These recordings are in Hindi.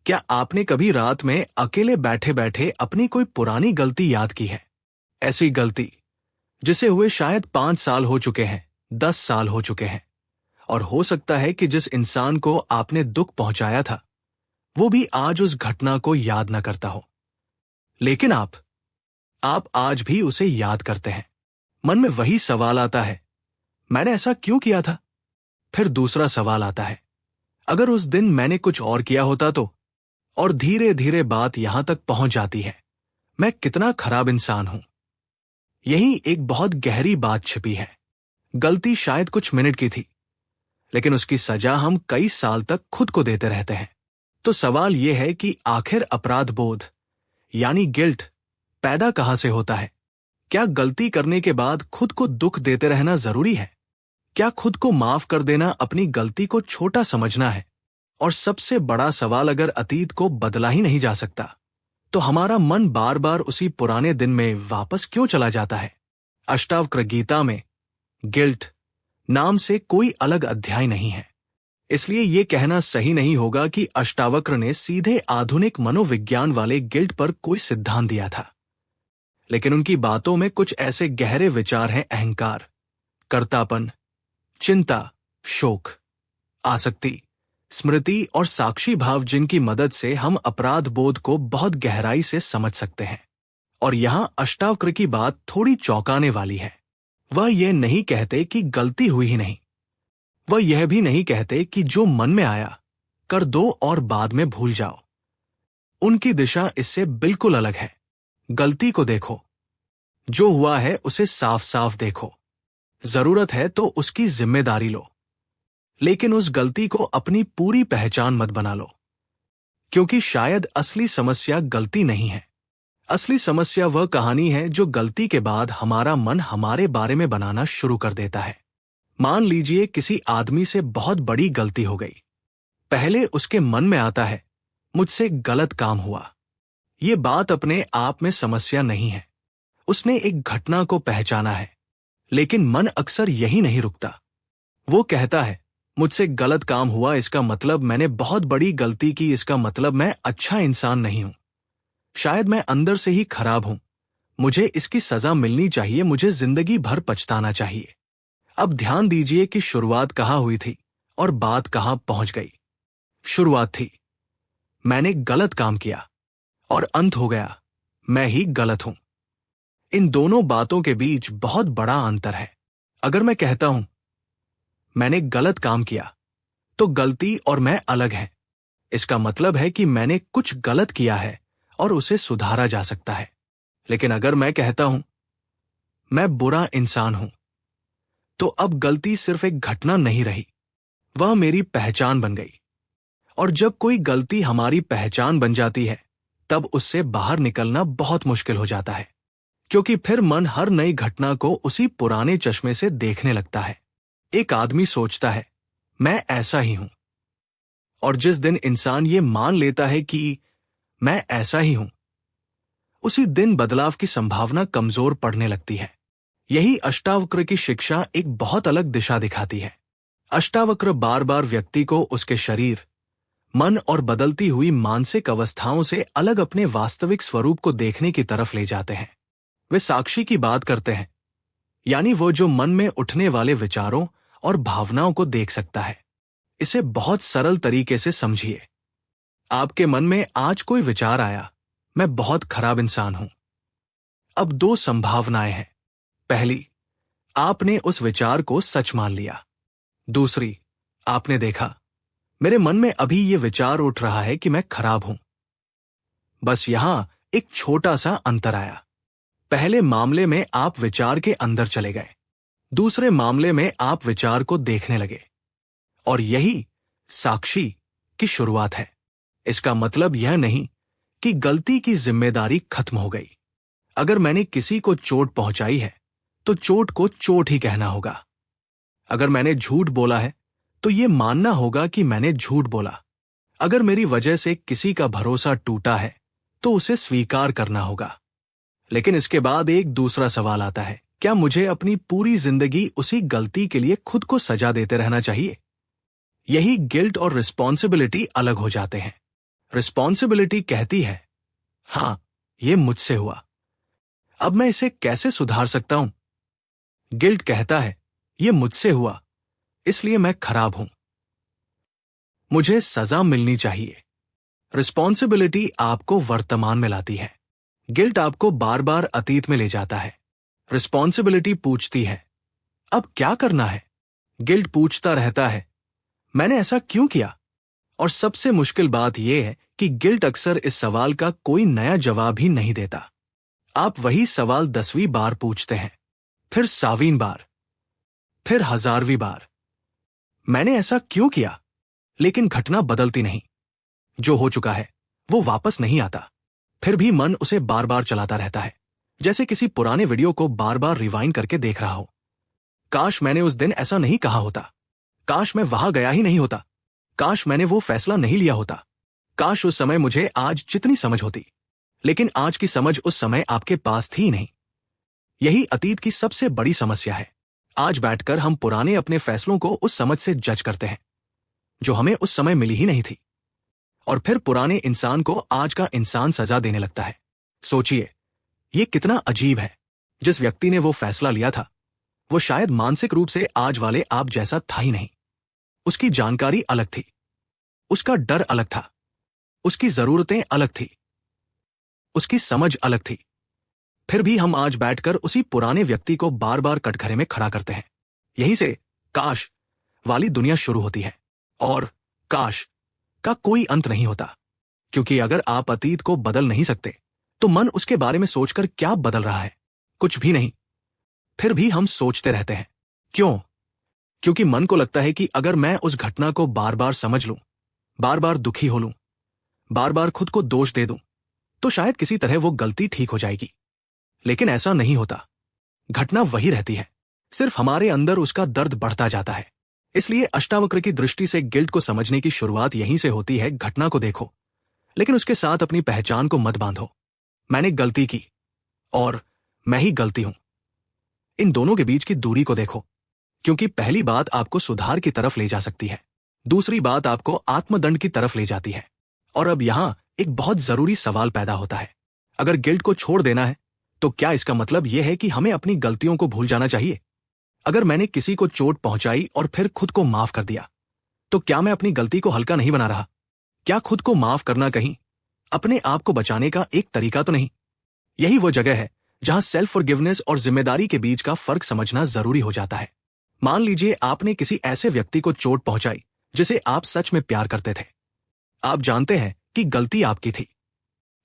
क्या आपने कभी रात में अकेले बैठे बैठे अपनी कोई पुरानी गलती याद की है? ऐसी गलती जिसे हुए शायद 5 साल हो चुके हैं, 10 साल हो चुके हैं, और हो सकता है कि जिस इंसान को आपने दुख पहुंचाया था वो भी आज उस घटना को याद न करता हो, लेकिन आप आज भी उसे याद करते हैं। मन में वही सवाल आता है, मैंने ऐसा क्यों किया था? फिर दूसरा सवाल आता है, अगर उस दिन मैंने कुछ और किया होता तो? और धीरे धीरे बात यहां तक पहुंच जाती है, मैं कितना खराब इंसान हूं। यही एक बहुत गहरी बात छिपी है। गलती शायद कुछ मिनट की थी, लेकिन उसकी सजा हम कई साल तक खुद को देते रहते हैं। तो सवाल यह है कि आखिर अपराध बोध यानी गिल्ट पैदा कहां से होता है? क्या गलती करने के बाद खुद को दुख देते रहना जरूरी है? क्या खुद को माफ कर देना अपनी गलती को छोटा समझना है? और सबसे बड़ा सवाल, अगर अतीत को बदला ही नहीं जा सकता तो हमारा मन बार बार उसी पुराने दिन में वापस क्यों चला जाता है? अष्टावक्र गीता में गिल्ट नाम से कोई अलग अध्याय नहीं है, इसलिए यह कहना सही नहीं होगा कि अष्टावक्र ने सीधे आधुनिक मनोविज्ञान वाले गिल्ट पर कोई सिद्धांत दिया था। लेकिन उनकी बातों में कुछ ऐसे गहरे विचार हैं, अहंकार, कर्तापन, चिंता, शोक, आसक्ति, स्मृति और साक्षी भाव, जिनकी मदद से हम अपराध बोध को बहुत गहराई से समझ सकते हैं। और यहां अष्टावक्र की बात थोड़ी चौंकाने वाली है। वह यह नहीं कहते कि गलती हुई ही नहीं, वह यह भी नहीं कहते कि जो मन में आया कर दो और बाद में भूल जाओ। उनकी दिशा इससे बिल्कुल अलग है। गलती को देखो, जो हुआ है उसे साफ साफ देखो, जरूरत है तो उसकी जिम्मेदारी लो, लेकिन उस गलती को अपनी पूरी पहचान मत बना लो, क्योंकि शायद असली समस्या गलती नहीं है। असली समस्या वह कहानी है जो गलती के बाद हमारा मन हमारे बारे में बनाना शुरू कर देता है। मान लीजिए किसी आदमी से बहुत बड़ी गलती हो गई। पहले उसके मन में आता है, मुझसे गलत काम हुआ। ये बात अपने आप में समस्या नहीं है, उसने एक घटना को पहचाना है। लेकिन मन अक्सर यही नहीं रुकता। वो कहता है, मुझसे गलत काम हुआ, इसका मतलब मैंने बहुत बड़ी गलती की, इसका मतलब मैं अच्छा इंसान नहीं हूं, शायद मैं अंदर से ही खराब हूं, मुझे इसकी सजा मिलनी चाहिए, मुझे जिंदगी भर पछताना चाहिए। अब ध्यान दीजिए कि शुरुआत कहां हुई थी और बात कहां पहुंच गई। शुरुआत थी, मैंने गलत काम किया, और अंत हो गया, मैं ही गलत हूं। इन दोनों बातों के बीच बहुत बड़ा अंतर है। अगर मैं कहता हूं मैंने गलत काम किया, तो गलती और मैं अलग हैं। इसका मतलब है कि मैंने कुछ गलत किया है और उसे सुधारा जा सकता है। लेकिन अगर मैं कहता हूं मैं बुरा इंसान हूं, तो अब गलती सिर्फ एक घटना नहीं रही, वह मेरी पहचान बन गई। और जब कोई गलती हमारी पहचान बन जाती है, तब उससे बाहर निकलना बहुत मुश्किल हो जाता है, क्योंकि फिर मन हर नई घटना को उसी पुराने चश्मे से देखने लगता है। एक आदमी सोचता है, मैं ऐसा ही हूं, और जिस दिन इंसान ये मान लेता है कि मैं ऐसा ही हूं, उसी दिन बदलाव की संभावना कमजोर पड़ने लगती है। यही अष्टावक्र की शिक्षा एक बहुत अलग दिशा दिखाती है। अष्टावक्र बार बार व्यक्ति को उसके शरीर, मन और बदलती हुई मानसिक अवस्थाओं से अलग अपने वास्तविक स्वरूप को देखने की तरफ ले जाते हैं। वे साक्षी की बात करते हैं, यानी वो जो मन में उठने वाले विचारों और भावनाओं को देख सकता है। इसे बहुत सरल तरीके से समझिए। आपके मन में आज कोई विचार आया, मैं बहुत खराब इंसान हूं। अब दो संभावनाएं हैं। पहली, आपने उस विचार को सच मान लिया। दूसरी, आपने देखा, मेरे मन में अभी यह विचार उठ रहा है कि मैं खराब हूं। बस यहां एक छोटा सा अंतर आया। पहले मामले में आप विचार के अंदर चले गए, दूसरे मामले में आप विचार को देखने लगे, और यही साक्षी की शुरुआत है। इसका मतलब यह नहीं कि गलती की जिम्मेदारी खत्म हो गई। अगर मैंने किसी को चोट पहुंचाई है, तो चोट को चोट ही कहना होगा। अगर मैंने झूठ बोला है, तो यह मानना होगा कि मैंने झूठ बोला। अगर मेरी वजह से किसी का भरोसा टूटा है, तो उसे स्वीकार करना होगा। लेकिन इसके बाद एक दूसरा सवाल आता है, क्या मुझे अपनी पूरी जिंदगी उसी गलती के लिए खुद को सजा देते रहना चाहिए? यही गिल्ट और रिस्पॉन्सिबिलिटी अलग हो जाते हैं। रिस्पॉन्सिबिलिटी कहती है, हां, ये मुझसे हुआ, अब मैं इसे कैसे सुधार सकता हूं। गिल्ट कहता है, ये मुझसे हुआ, इसलिए मैं खराब हूं, मुझे सजा मिलनी चाहिए। रिस्पॉन्सिबिलिटी आपको वर्तमान में लाती है, गिल्ट आपको बार बार अतीत में ले जाता है। रिस्पॉन्सिबिलिटी पूछती है, अब क्या करना है। गिल्ट पूछता रहता है, मैंने ऐसा क्यों किया। और सबसे मुश्किल बात यह है कि गिल्ट अक्सर इस सवाल का कोई नया जवाब ही नहीं देता। आप वही सवाल 10वीं बार पूछते हैं, फिर 100वीं बार, फिर 1000वीं बार, मैंने ऐसा क्यों किया। लेकिन घटना बदलती नहीं, जो हो चुका है वो वापस नहीं आता। फिर भी मन उसे बार बार चलाता रहता है, जैसे किसी पुराने वीडियो को बार बार रिवाइंड करके देख रहा हो। काश मैंने उस दिन ऐसा नहीं कहा होता, काश मैं वहां गया ही नहीं होता, काश मैंने वो फैसला नहीं लिया होता, काश उस समय मुझे आज जितनी समझ होती। लेकिन आज की समझ उस समय आपके पास थी ही नहीं। यही अतीत की सबसे बड़ी समस्या है। आज बैठकर हम पुराने अपने फैसलों को उस समझ से जज करते हैं जो हमें उस समय मिली ही नहीं थी, और फिर पुराने इंसान को आज का इंसान सजा देने लगता है। सोचिए, यह कितना अजीब है। जिस व्यक्ति ने वो फैसला लिया था वो शायद मानसिक रूप से आज वाले आप जैसा था ही नहीं। उसकी जानकारी अलग थी, उसका डर अलग था, उसकी जरूरतें अलग थी, उसकी समझ अलग थी। फिर भी हम आज बैठकर उसी पुराने व्यक्ति को बार बार कटघरे में खड़ा करते हैं। यहीं से काश वाली दुनिया शुरू होती है, और काश का कोई अंत नहीं होता। क्योंकि अगर आप अतीत को बदल नहीं सकते तो मन उसके बारे में सोचकर क्या बदल रहा है, कुछ भी नहीं। फिर भी हम सोचते रहते हैं। क्यों? क्योंकि मन को लगता है कि अगर मैं उस घटना को बार बार समझ लूं, बार बार दुखी हो लूं, बार बार खुद को दोष दे दूं, तो शायद किसी तरह वो गलती ठीक हो जाएगी। लेकिन ऐसा नहीं होता। घटना वही रहती है, सिर्फ हमारे अंदर उसका दर्द बढ़ता जाता है। इसलिए अष्टावक्र की दृष्टि से गिल्ट को समझने की शुरुआत यहीं से होती है। घटना को देखो, लेकिन उसके साथ अपनी पहचान को मत बांधो। मैंने गलती की और मैं ही गलती हूं, इन दोनों के बीच की दूरी को देखो। क्योंकि पहली बात आपको सुधार की तरफ ले जा सकती है, दूसरी बात आपको आत्मदंड की तरफ ले जाती है। और अब यहां एक बहुत जरूरी सवाल पैदा होता है, अगर गिल्ट को छोड़ देना है तो क्या इसका मतलब यह है कि हमें अपनी गलतियों को भूल जाना चाहिए? अगर मैंने किसी को चोट पहुंचाई और फिर खुद को माफ कर दिया, तो क्या मैं अपनी गलती को हल्का नहीं बना रहा? क्या खुद को माफ करना कहीं अपने आप को बचाने का एक तरीका तो नहीं? यही वो जगह है जहां सेल्फ फॉरगिवनेस और जिम्मेदारी के बीच का फर्क समझना जरूरी हो जाता है। मान लीजिए आपने किसी ऐसे व्यक्ति को चोट पहुंचाई जिसे आप सच में प्यार करते थे। आप जानते हैं कि गलती आपकी थी,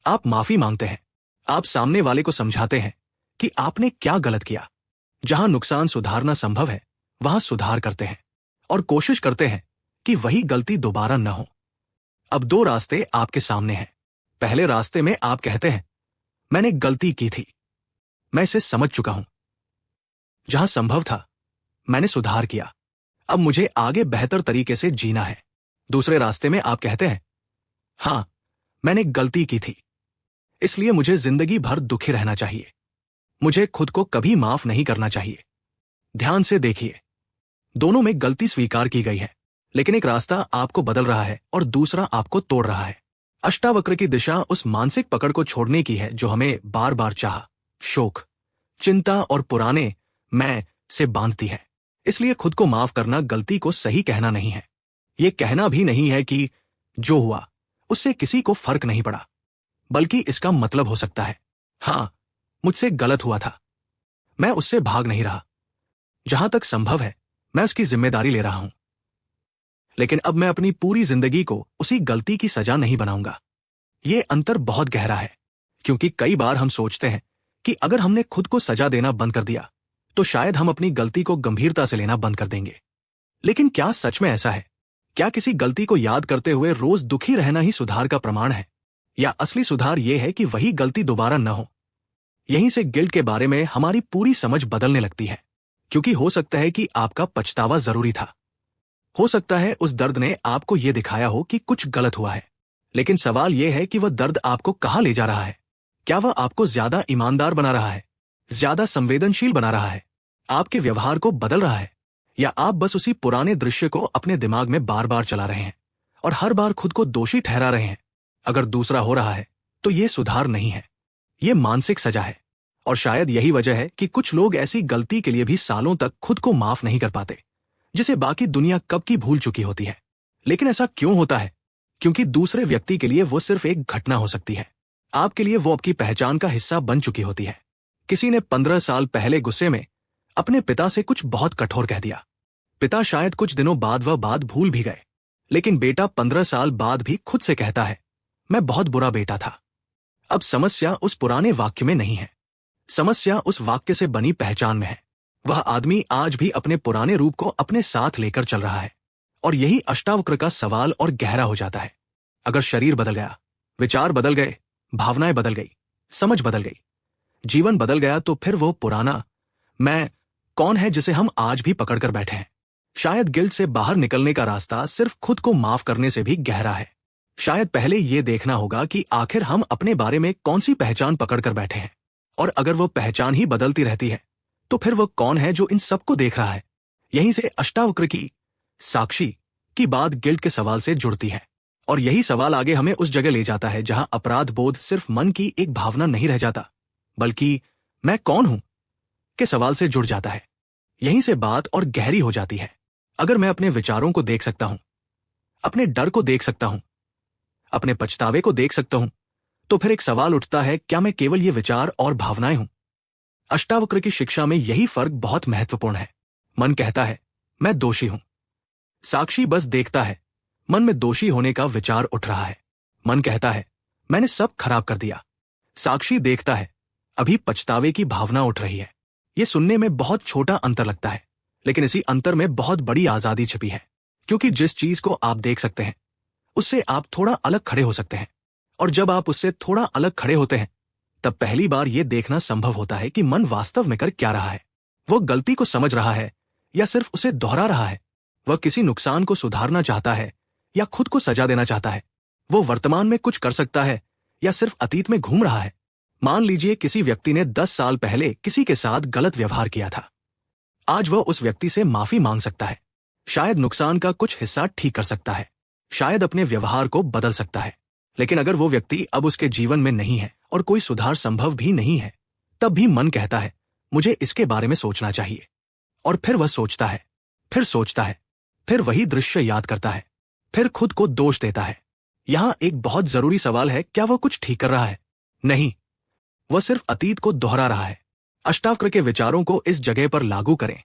आप माफी मांगते हैं, आप सामने वाले को समझाते हैं कि आपने क्या गलत किया। जहां नुकसान सुधारना संभव है वहां सुधार करते हैं और कोशिश करते हैं कि वही गलती दोबारा न हो। अब दो रास्ते आपके सामने हैं। पहले रास्ते में आप कहते हैं, मैंने गलती की थी, मैं इसे समझ चुका हूं, जहां संभव था मैंने सुधार किया, अब मुझे आगे बेहतर तरीके से जीना है। दूसरे रास्ते में आप कहते हैं, हां, मैंने गलती की थी, इसलिए मुझे जिंदगी भर दुखी रहना चाहिए, मुझे खुद को कभी माफ नहीं करना चाहिए। ध्यान से देखिए, दोनों में गलती स्वीकार की गई है, लेकिन एक रास्ता आपको बदल रहा है और दूसरा आपको तोड़ रहा है। अष्टावक्र की दिशा उस मानसिक पकड़ को छोड़ने की है जो हमें बार बार चाह, शोक, चिंता और पुराने मैं से बांधती है। इसलिए खुद को माफ करना गलती को सही कहना नहीं है। यह कहना भी नहीं है कि जो हुआ उससे किसी को फर्क नहीं पड़ा, बल्कि इसका मतलब हो सकता है, हां, मुझसे गलत हुआ था, मैं उससे भाग नहीं रहा, जहां तक संभव है मैं उसकी जिम्मेदारी ले रहा हूं, लेकिन अब मैं अपनी पूरी जिंदगी को उसी गलती की सजा नहीं बनाऊंगा। यह अंतर बहुत गहरा है, क्योंकि कई बार हम सोचते हैं कि अगर हमने खुद को सजा देना बंद कर दिया तो शायद हम अपनी गलती को गंभीरता से लेना बंद कर देंगे। लेकिन क्या सच में ऐसा है? क्या किसी गलती को याद करते हुए रोज दुखी रहना ही सुधार का प्रमाण है? या असली सुधार यह है कि वही गलती दोबारा न हो? यहीं से गिल्ट के बारे में हमारी पूरी समझ बदलने लगती है, क्योंकि हो सकता है कि आपका पछतावा जरूरी था, हो सकता है उस दर्द ने आपको यह दिखाया हो कि कुछ गलत हुआ है, लेकिन सवाल यह है कि वह दर्द आपको कहां ले जा रहा है? क्या वह आपको ज्यादा ईमानदार बना रहा है, ज्यादा संवेदनशील बना रहा है, आपके व्यवहार को बदल रहा है, या आप बस उसी पुराने दृश्य को अपने दिमाग में बार बार चला रहे हैं और हर बार खुद को दोषी ठहरा रहे हैं? अगर दूसरा हो रहा है तो ये सुधार नहीं है, ये मानसिक सजा है। और शायद यही वजह है कि कुछ लोग ऐसी गलती के लिए भी सालों तक खुद को माफ नहीं कर पाते, जिसे बाकी दुनिया कब की भूल चुकी होती है। लेकिन ऐसा क्यों होता है? क्योंकि दूसरे व्यक्ति के लिए वो सिर्फ एक घटना हो सकती है, आपके लिए वो आपकी पहचान का हिस्सा बन चुकी होती है। किसी ने 15 साल पहले गुस्से में अपने पिता से कुछ बहुत कठोर कह दिया। पिता शायद कुछ दिनों बाद वह बात भूल भी गए, लेकिन बेटा 15 साल बाद भी खुद से कहता है, मैं बहुत बुरा बेटा था। अब समस्या उस पुराने वाक्य में नहीं है, समस्या उस वाक्य से बनी पहचान में है। वह आदमी आज भी अपने पुराने रूप को अपने साथ लेकर चल रहा है। और यही अष्टावक्र का सवाल और गहरा हो जाता है। अगर शरीर बदल गया, विचार बदल गए, भावनाएं बदल गई, समझ बदल गई, जीवन बदल गया, तो फिर वो पुराना मैं कौन है जिसे हम आज भी पकड़कर बैठे हैं? शायद गिल्ट से बाहर निकलने का रास्ता सिर्फ खुद को माफ करने से भी गहरा है। शायद पहले ये देखना होगा कि आखिर हम अपने बारे में कौन सी पहचान पकड़कर बैठे हैं, और अगर वो पहचान ही बदलती रहती है तो फिर वो कौन है जो इन सबको देख रहा है? यहीं से अष्टावक्र की साक्षी की बात गिल्ट के सवाल से जुड़ती है। और यही सवाल आगे हमें उस जगह ले जाता है जहां अपराध बोध सिर्फ मन की एक भावना नहीं रह जाता, बल्कि मैं कौन हूं के सवाल से जुड़ जाता है। यहीं से बात और गहरी हो जाती है। अगर मैं अपने विचारों को देख सकता हूं, अपने डर को देख सकता हूं, अपने पछतावे को देख सकता हूं, तो फिर एक सवाल उठता है, क्या मैं केवल ये विचार और भावनाएं हूं? अष्टावक्र की शिक्षा में यही फर्क बहुत महत्वपूर्ण है। मन कहता है मैं दोषी हूं, साक्षी बस देखता है मन में दोषी होने का विचार उठ रहा है। मन कहता है मैंने सब खराब कर दिया, साक्षी देखता है अभी पछतावे की भावना उठ रही है। यह सुनने में बहुत छोटा अंतर लगता है, लेकिन इसी अंतर में बहुत बड़ी आजादी छिपी है। क्योंकि जिस चीज को आप देख सकते हैं उससे आप थोड़ा अलग खड़े हो सकते हैं, और जब आप उससे थोड़ा अलग खड़े होते हैं तब पहली बार यह देखना संभव होता है कि मन वास्तव में कर क्या रहा है। वो गलती को समझ रहा है या सिर्फ उसे दोहरा रहा है? वह किसी नुकसान को सुधारना चाहता है या खुद को सजा देना चाहता है? वो वर्तमान में कुछ कर सकता है या सिर्फ अतीत में घूम रहा है? मान लीजिए किसी व्यक्ति ने 10 साल पहले किसी के साथ गलत व्यवहार किया था। आज वह उस व्यक्ति से माफी मांग सकता है, शायद नुकसान का कुछ हिस्सा ठीक कर सकता है, शायद अपने व्यवहार को बदल सकता है। लेकिन अगर वो व्यक्ति अब उसके जीवन में नहीं है और कोई सुधार संभव भी नहीं है, तब भी मन कहता है मुझे इसके बारे में सोचना चाहिए। और फिर वह सोचता है, फिर सोचता है, फिर वही दृश्य याद करता है, फिर खुद को दोष देता है। यहां एक बहुत जरूरी सवाल है, क्या वह कुछ ठीक कर रहा है? नहीं, वह सिर्फ अतीत को दोहरा रहा है। अष्टावक्र के विचारों को इस जगह पर लागू करें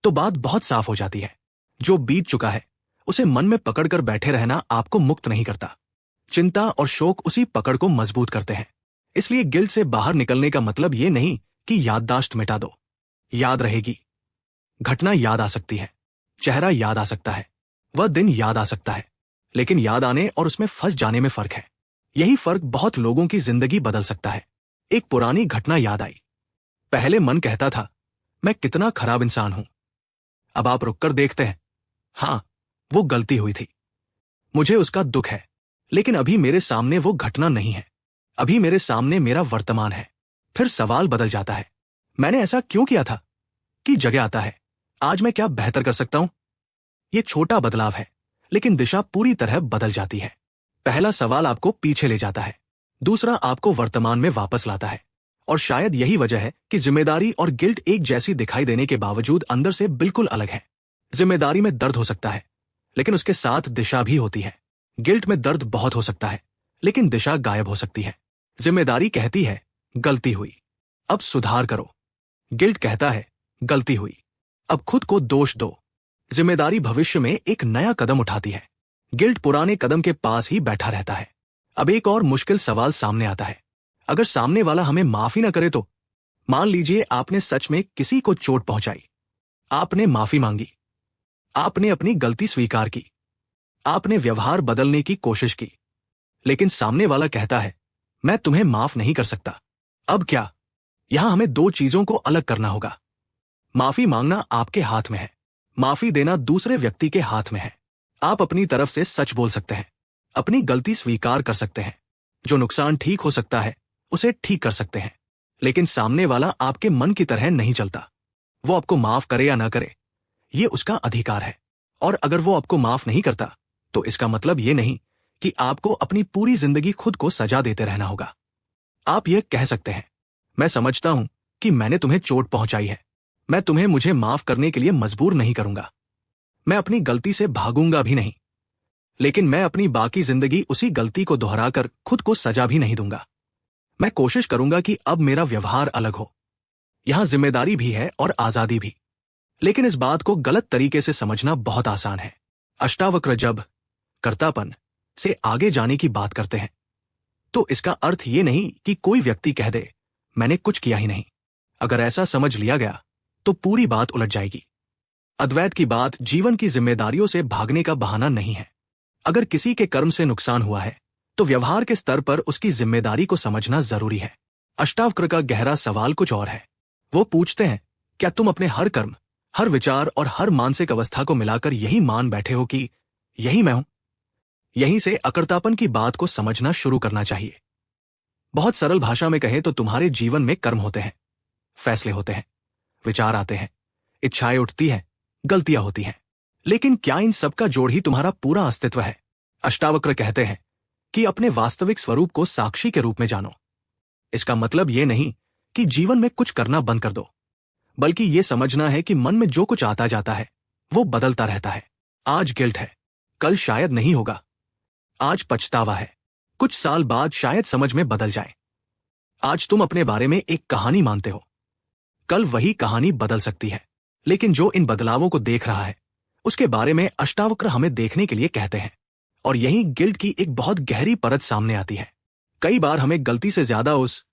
तो बात बहुत साफ हो जाती है। जो बीत चुका है उसे मन में पकड़कर बैठे रहना आपको मुक्त नहीं करता। चिंता और शोक उसी पकड़ को मजबूत करते हैं। इसलिए गिल्ट से बाहर निकलने का मतलब ये नहीं कि याददाश्त मिटा दो। याद रहेगी, घटना याद आ सकती है, चेहरा याद आ सकता है, वह दिन याद आ सकता है, लेकिन याद आने और उसमें फंस जाने में फर्क है। यही फर्क बहुत लोगों की जिंदगी बदल सकता है। एक पुरानी घटना याद आई। पहले मन कहता था मैं कितना खराब इंसान हूं। अब आप रुककर देखते हैं, हां, वो गलती हुई थी, मुझे उसका दुख है, लेकिन अभी मेरे सामने वो घटना नहीं है, अभी मेरे सामने मेरा वर्तमान है। फिर सवाल बदल जाता है, मैंने ऐसा क्यों किया था, कि जगह आता है, आज मैं क्या बेहतर कर सकता हूं? ये छोटा बदलाव है, लेकिन दिशा पूरी तरह बदल जाती है। पहला सवाल आपको पीछे ले जाता है, दूसरा आपको वर्तमान में वापस लाता है। और शायद यही वजह है कि जिम्मेदारी और गिल्ट एक जैसी दिखाई देने के बावजूद अंदर से बिल्कुल अलग है। जिम्मेदारी में दर्द हो सकता है, लेकिन उसके साथ दिशा भी होती है। गिल्ट में दर्द बहुत हो सकता है, लेकिन दिशा गायब हो सकती है। जिम्मेदारी कहती है गलती हुई, अब सुधार करो। गिल्ट कहता है गलती हुई, अब खुद को दोष दो। जिम्मेदारी भविष्य में एक नया कदम उठाती है, गिल्ट पुराने कदम के पास ही बैठा रहता है। अब एक और मुश्किल सवाल सामने आता है, अगर सामने वाला हमें माफी न करे तो? मान लीजिए आपने सच में किसी को चोट पहुंचाई, आपने माफी मांगी, आपने अपनी गलती स्वीकार की, आपने व्यवहार बदलने की कोशिश की, लेकिन सामने वाला कहता है मैं तुम्हें माफ नहीं कर सकता। अब क्या? यहां हमें दो चीजों को अलग करना होगा। माफी मांगना आपके हाथ में है, माफी देना दूसरे व्यक्ति के हाथ में है। आप अपनी तरफ से सच बोल सकते हैं, अपनी गलती स्वीकार कर सकते हैं, जो नुकसान ठीक हो सकता है उसे ठीक कर सकते हैं, लेकिन सामने वाला आपके मन की तरह नहीं चलता। वो आपको माफ करे या ना करे, ये उसका अधिकार है। और अगर वो आपको माफ नहीं करता तो इसका मतलब ये नहीं कि आपको अपनी पूरी जिंदगी खुद को सजा देते रहना होगा। आप यह कह सकते हैं, मैं समझता हूं कि मैंने तुम्हें चोट पहुंचाई है, मैं तुम्हें मुझे माफ करने के लिए मजबूर नहीं करूंगा, मैं अपनी गलती से भागूंगा भी नहीं, लेकिन मैं अपनी बाकी जिंदगी उसी गलती को दोहराकर खुद को सजा भी नहीं दूंगा। मैं कोशिश करूंगा कि अब मेरा व्यवहार अलग हो। यहां जिम्मेदारी भी है और आजादी भी, लेकिन इस बात को गलत तरीके से समझना बहुत आसान है। अष्टावक्र जब कर्तापन से आगे जाने की बात करते हैं तो इसका अर्थ ये नहीं कि कोई व्यक्ति कह दे मैंने कुछ किया ही नहीं। अगर ऐसा समझ लिया गया तो पूरी बात उलझ जाएगी। अद्वैत की बात जीवन की जिम्मेदारियों से भागने का बहाना नहीं है। अगर किसी के कर्म से नुकसान हुआ है तो व्यवहार के स्तर पर उसकी जिम्मेदारी को समझना जरूरी है। अष्टावक्र का गहरा सवाल कुछ और है। वो पूछते हैं, क्या तुम अपने हर कर्म, हर विचार और हर मानसिक अवस्था को मिलाकर यही मान बैठे हो कि यही मैं हूं? यहीं से अकर्तापन की बात को समझना शुरू करना चाहिए। बहुत सरल भाषा में कहें तो तुम्हारे जीवन में कर्म होते हैं, फैसले होते हैं, विचार आते हैं, इच्छाएं उठती हैं, गलतियां होती हैं, लेकिन क्या इन सबका जोड़ ही तुम्हारा पूरा अस्तित्व है? अष्टावक्र कहते हैं कि अपने वास्तविक स्वरूप को साक्षी के रूप में जानो। इसका मतलब यह नहीं कि जीवन में कुछ करना बंद कर दो, बल्कि यह समझना है कि मन में जो कुछ आता जाता है वो बदलता रहता है। आज गिल्ट है, कल शायद नहीं होगा। आज पछतावा है, कुछ साल बाद शायद समझ में बदल जाए। आज तुम अपने बारे में एक कहानी मानते हो, कल वही कहानी बदल सकती है। लेकिन जो इन बदलावों को देख रहा है उसके बारे में अष्टावक्र हमें देखने के लिए कहते हैं। और यहीं गिल्ट की एक बहुत गहरी परत सामने आती है। कई बार हमें गलती से ज्यादा उस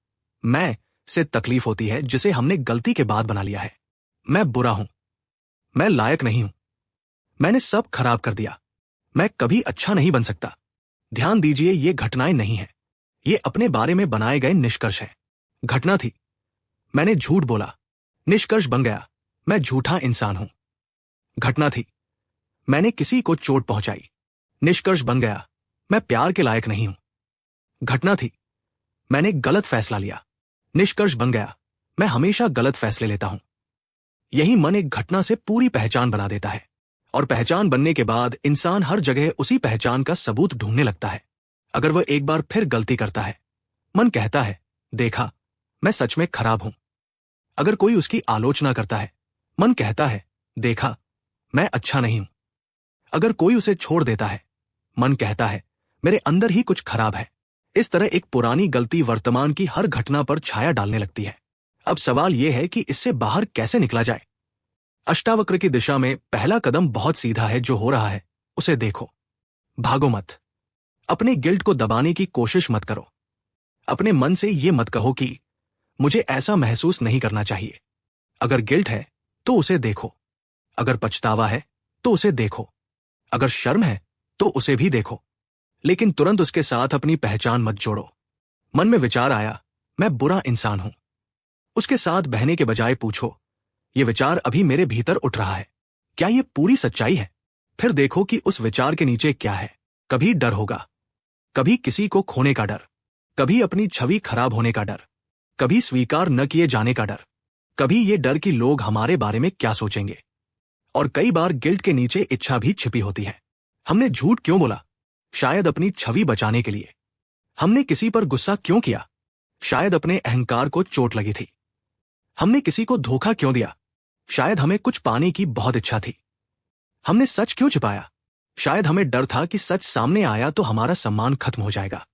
मैं से तकलीफ होती है जिसे हमने गलती के बाद बना लिया है। मैं बुरा हूं, मैं लायक नहीं हूं, मैंने सब खराब कर दिया, मैं कभी अच्छा नहीं बन सकता। ध्यान दीजिए, ये घटनाएं नहीं है, ये अपने बारे में बनाए गए निष्कर्ष हैं। घटना थी, मैंने झूठ बोला, निष्कर्ष बन गया मैं झूठा इंसान हूं। घटना थी, मैंने किसी को चोट पहुंचाई, निष्कर्ष बन गया मैं प्यार के लायक नहीं हूं। घटना थी, मैंने गलत फैसला लिया, निष्कर्ष बन गया मैं हमेशा गलत फैसले लेता हूं। यही मन एक घटना से पूरी पहचान बना देता है, और पहचान बनने के बाद इंसान हर जगह उसी पहचान का सबूत ढूंढने लगता है। अगर वह एक बार फिर गलती करता है, मन कहता है देखा मैं सच में खराब हूं। अगर कोई उसकी आलोचना करता है, मन कहता है देखा मैं अच्छा नहीं हूं। अगर कोई उसे छोड़ देता है, मन कहता है मेरे अंदर ही कुछ खराब है। इस तरह एक पुरानी गलती वर्तमान की हर घटना पर छाया डालने लगती है। अब सवाल यह है कि इससे बाहर कैसे निकला जाए। अष्टावक्र की दिशा में पहला कदम बहुत सीधा है। जो हो रहा है उसे देखो, भागो मत। अपने गिल्ट को दबाने की कोशिश मत करो। अपने मन से यह मत कहो कि मुझे ऐसा महसूस नहीं करना चाहिए। अगर गिल्ट है तो उसे देखो, अगर पछतावा है तो उसे देखो, अगर शर्म है तो उसे भी देखो, लेकिन तुरंत उसके साथ अपनी पहचान मत जोड़ो। मन में विचार आया मैं बुरा इंसान हूं, उसके साथ बहने के बजाय पूछो यह विचार अभी मेरे भीतर उठ रहा है, क्या यह पूरी सच्चाई है? फिर देखो कि उस विचार के नीचे क्या है। कभी डर होगा, कभी किसी को खोने का डर, कभी अपनी छवि खराब होने का डर, कभी स्वीकार न किए जाने का डर, कभी ये डर कि लोग हमारे बारे में क्या सोचेंगे। और कई बार गिल्ट के नीचे इच्छा भी छिपी होती है। हमने झूठ क्यों बोला? शायद अपनी छवि बचाने के लिए। हमने किसी पर गुस्सा क्यों किया? शायद अपने अहंकार को चोट लगी थी। हमने किसी को धोखा क्यों दिया? शायद हमें कुछ पाने की बहुत इच्छा थी। हमने सच क्यों छिपाया? शायद हमें डर था कि सच सामने आया तो हमारा सम्मान खत्म हो जाएगा।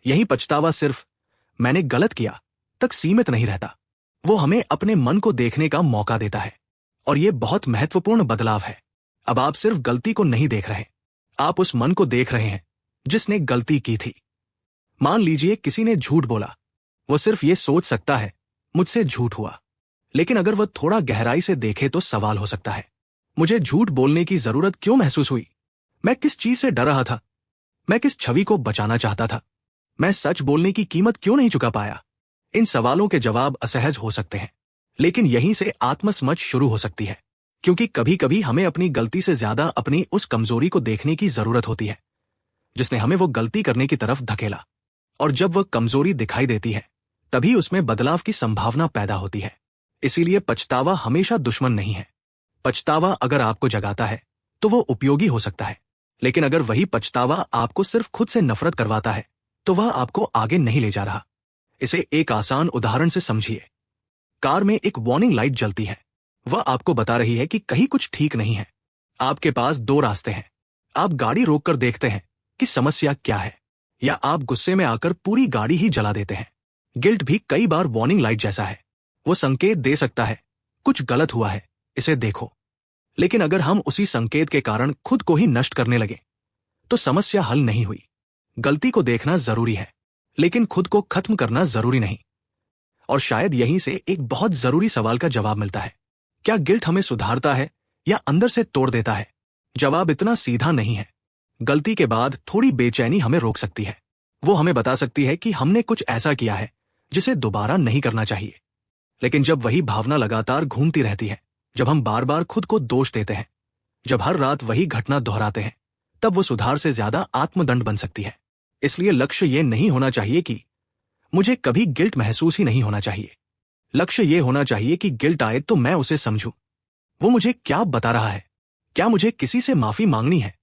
यही पछतावा सिर्फ मैंने गलत किया तक सीमित नहीं रहता, वो हमें अपने मन को देखने का मौका देता है। और यह बहुत महत्वपूर्ण बदलाव है। अब आप सिर्फ गलती को नहीं देख रहे, आप उस मन को देख रहे हैं जिसने गलती की थी। मान लीजिए किसी ने झूठ बोला, वो सिर्फ ये सोच सकता है मुझसे झूठ हुआ, लेकिन अगर वह थोड़ा गहराई से देखे तो सवाल हो सकता है मुझे झूठ बोलने की जरूरत क्यों महसूस हुई? मैं किस चीज से डर रहा था? मैं किस छवि को बचाना चाहता था? मैं सच बोलने की कीमत क्यों नहीं चुका पाया? इन सवालों के जवाब असहज हो सकते हैं, लेकिन यहीं से आत्मसमझ शुरू हो सकती है। क्योंकि कभी कभी हमें अपनी गलती से ज्यादा अपनी उस कमजोरी को देखने की जरूरत होती है जिसने हमें वो गलती करने की तरफ धकेला। और जब वह कमजोरी दिखाई देती है तभी उसमें बदलाव की संभावना पैदा होती है। इसीलिए पछतावा हमेशा दुश्मन नहीं है। पछतावा अगर आपको जगाता है तो वो उपयोगी हो सकता है। लेकिन अगर वही पछतावा आपको सिर्फ खुद से नफरत करवाता है तो वह आपको आगे नहीं ले जा रहा। इसे एक आसान उदाहरण से समझिए। कार में एक वार्निंग लाइट जलती है। वह आपको बता रही है कि कहीं कुछ ठीक नहीं है। आपके पास दो रास्ते हैं। आप गाड़ी रोककर देखते हैं कि समस्या क्या है, या आप गुस्से में आकर पूरी गाड़ी ही जला देते हैं। गिल्ट भी कई बार वार्निंग लाइट जैसा है। वो संकेत दे सकता है कुछ गलत हुआ है, इसे देखो। लेकिन अगर हम उसी संकेत के कारण खुद को ही नष्ट करने लगे तो समस्या हल नहीं हुई। गलती को देखना जरूरी है, लेकिन खुद को खत्म करना जरूरी नहीं। और शायद यहीं से एक बहुत जरूरी सवाल का जवाब मिलता है, क्या गिल्ट हमें सुधारता है या अंदर से तोड़ देता है? जवाब इतना सीधा नहीं है। गलती के बाद थोड़ी बेचैनी हमें रोक सकती है। वो हमें बता सकती है कि हमने कुछ ऐसा किया है जिसे दोबारा नहीं करना चाहिए। लेकिन जब वही भावना लगातार घूमती रहती है, जब हम बार बार खुद को दोष देते हैं, जब हर रात वही घटना दोहराते हैं, तब वो सुधार से ज्यादा आत्मदंड बन सकती है। इसलिए लक्ष्य ये नहीं होना चाहिए कि मुझे कभी गिल्ट महसूस ही नहीं होना चाहिए। लक्ष्य ये होना चाहिए कि गिल्ट आए तो मैं उसे समझूं। वो मुझे क्या बता रहा है? क्या मुझे किसी से माफी मांगनी है?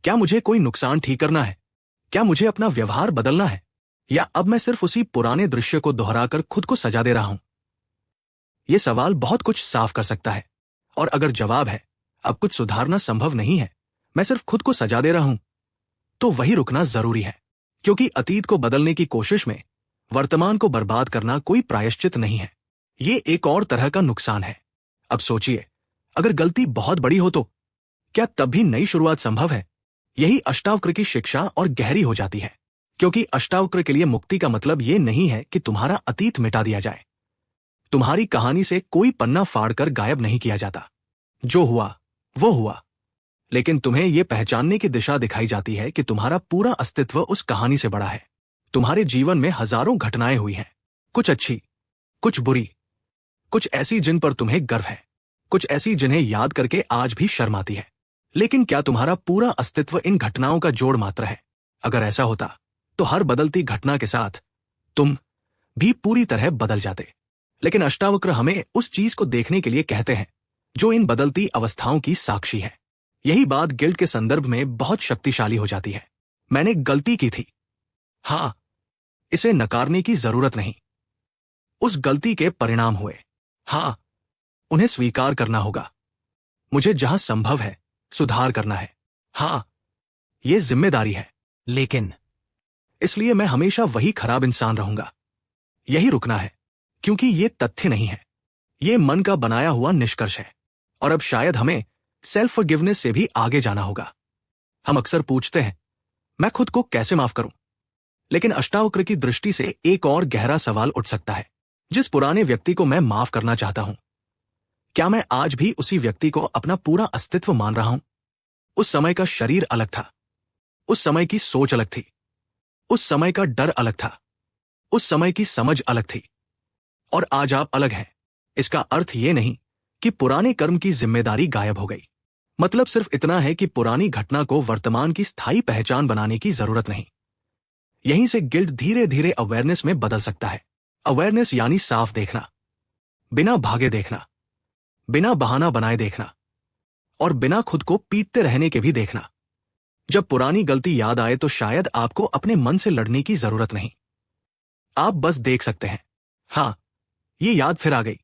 क्या मुझे कोई नुकसान ठीक करना है? क्या मुझे अपना व्यवहार बदलना है? या अब मैं सिर्फ उसी पुराने दृश्य को दोहराकर खुद को सजा दे रहा हूं? यह सवाल बहुत कुछ साफ कर सकता है। और अगर जवाब है अब कुछ सुधारना संभव नहीं है, मैं सिर्फ खुद को सजा दे रहा हूं, तो वही रुकना जरूरी है। क्योंकि अतीत को बदलने की कोशिश में वर्तमान को बर्बाद करना कोई प्रायश्चित नहीं है। ये एक और तरह का नुकसान है। अब सोचिए, अगर गलती बहुत बड़ी हो तो क्या तब भी नई शुरुआत संभव है? यही अष्टावक्र की शिक्षा और गहरी हो जाती है। क्योंकि अष्टावक्र के लिए मुक्ति का मतलब ये नहीं है कि तुम्हारा अतीत मिटा दिया जाए। तुम्हारी कहानी से कोई पन्ना फाड़कर गायब नहीं किया जाता। जो हुआ वो हुआ, लेकिन तुम्हें यह पहचानने की दिशा दिखाई जाती है कि तुम्हारा पूरा अस्तित्व उस कहानी से बड़ा है। तुम्हारे जीवन में हजारों घटनाएं हुई हैं, कुछ अच्छी, कुछ बुरी, कुछ ऐसी जिन पर तुम्हें गर्व है, कुछ ऐसी जिन्हें याद करके आज भी शर्म आती है। लेकिन क्या तुम्हारा पूरा अस्तित्व इन घटनाओं का जोड़ मात्र है? अगर ऐसा होता तो हर बदलती घटना के साथ तुम भी पूरी तरह बदल जाते। लेकिन अष्टावक्र हमें उस चीज को देखने के लिए कहते हैं जो इन बदलती अवस्थाओं की साक्षी है। यही बात गिल्ट के संदर्भ में बहुत शक्तिशाली हो जाती है। मैंने गलती की थी, हां, इसे नकारने की जरूरत नहीं। उस गलती के परिणाम हुए, हां, उन्हें स्वीकार करना होगा। मुझे जहां संभव है सुधार करना है, हां, यह जिम्मेदारी है। लेकिन इसलिए मैं हमेशा वही खराब इंसान रहूंगा, यही रुकना है। क्योंकि ये तथ्य नहीं है, ये मन का बनाया हुआ निष्कर्ष है। और अब शायद हमें सेल्फ फॉरगिवनेस से भी आगे जाना होगा। हम अक्सर पूछते हैं, मैं खुद को कैसे माफ करूं? लेकिन अष्टावक्र की दृष्टि से एक और गहरा सवाल उठ सकता है, जिस पुराने व्यक्ति को मैं माफ करना चाहता हूं, क्या मैं आज भी उसी व्यक्ति को अपना पूरा अस्तित्व मान रहा हूं? उस समय का शरीर अलग था, उस समय की सोच अलग थी, उस समय का डर अलग था, उस समय की समझ अलग थी, और आज आप अलग हैं। इसका अर्थ यह नहीं कि पुराने कर्म की जिम्मेदारी गायब हो गई। मतलब सिर्फ इतना है कि पुरानी घटना को वर्तमान की स्थायी पहचान बनाने की जरूरत नहीं। यहीं से गिल्ट धीरे धीरे अवेयरनेस में बदल सकता है। अवेयरनेस यानी साफ देखना, बिना भागे देखना, बिना बहाना बनाए देखना, और बिना खुद को पीटते रहने के भी देखना। जब पुरानी गलती याद आए तो शायद आपको अपने मन से लड़ने की जरूरत नहीं। आप बस देख सकते हैं, हां, ये याद फिर आ गई।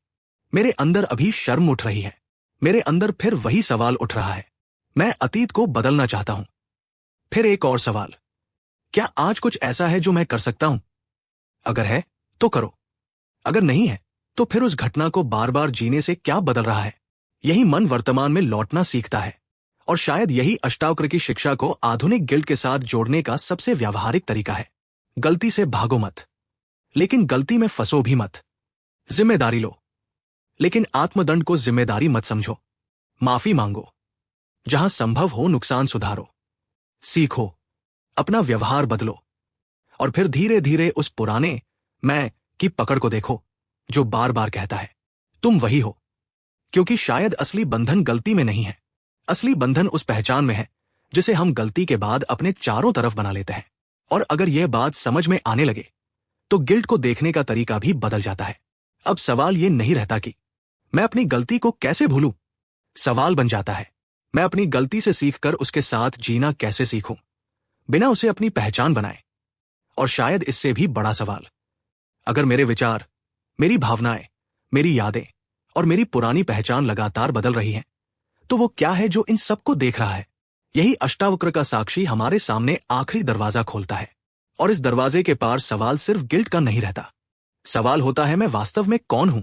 मेरे अंदर अभी शर्म उठ रही है, मेरे अंदर फिर वही सवाल उठ रहा है। मैं अतीत को बदलना चाहता हूं। फिर एक और सवाल, क्या आज कुछ ऐसा है जो मैं कर सकता हूं? अगर है तो करो, अगर नहीं है तो फिर उस घटना को बार बार जीने से क्या बदल रहा है? यही मन वर्तमान में लौटना सीखता है। और शायद यही अष्टावक्र की शिक्षा को आधुनिक गिल्ट के साथ जोड़ने का सबसे व्यावहारिक तरीका है। गलती से भागो मत, लेकिन गलती में फंसो भी मत। जिम्मेदारी लो, लेकिन आत्मदंड को जिम्मेदारी मत समझो। माफी मांगो, जहां संभव हो नुकसान सुधारो, सीखो, अपना व्यवहार बदलो, और फिर धीरे धीरे उस पुराने मैं की पकड़ को देखो जो बार बार कहता है तुम वही हो। क्योंकि शायद असली बंधन गलती में नहीं है, असली बंधन उस पहचान में है जिसे हम गलती के बाद अपने चारों तरफ बना लेते हैं। और अगर यह बात समझ में आने लगे तो गिल्ट को देखने का तरीका भी बदल जाता है। अब सवाल यह नहीं रहता कि मैं अपनी गलती को कैसे भूलूं। सवाल बन जाता है, मैं अपनी गलती से सीखकर उसके साथ जीना कैसे सीखूं, बिना उसे अपनी पहचान बनाए? और शायद इससे भी बड़ा सवाल, अगर मेरे विचार, मेरी भावनाएं, मेरी यादें और मेरी पुरानी पहचान लगातार बदल रही हैं, तो वो क्या है जो इन सबको देख रहा है? यही अष्टावक्र का साक्षी हमारे सामने आखिरी दरवाजा खोलता है। और इस दरवाजे के पार सवाल सिर्फ गिल्ट का नहीं रहता। सवाल होता है, मैं वास्तव में कौन हूं?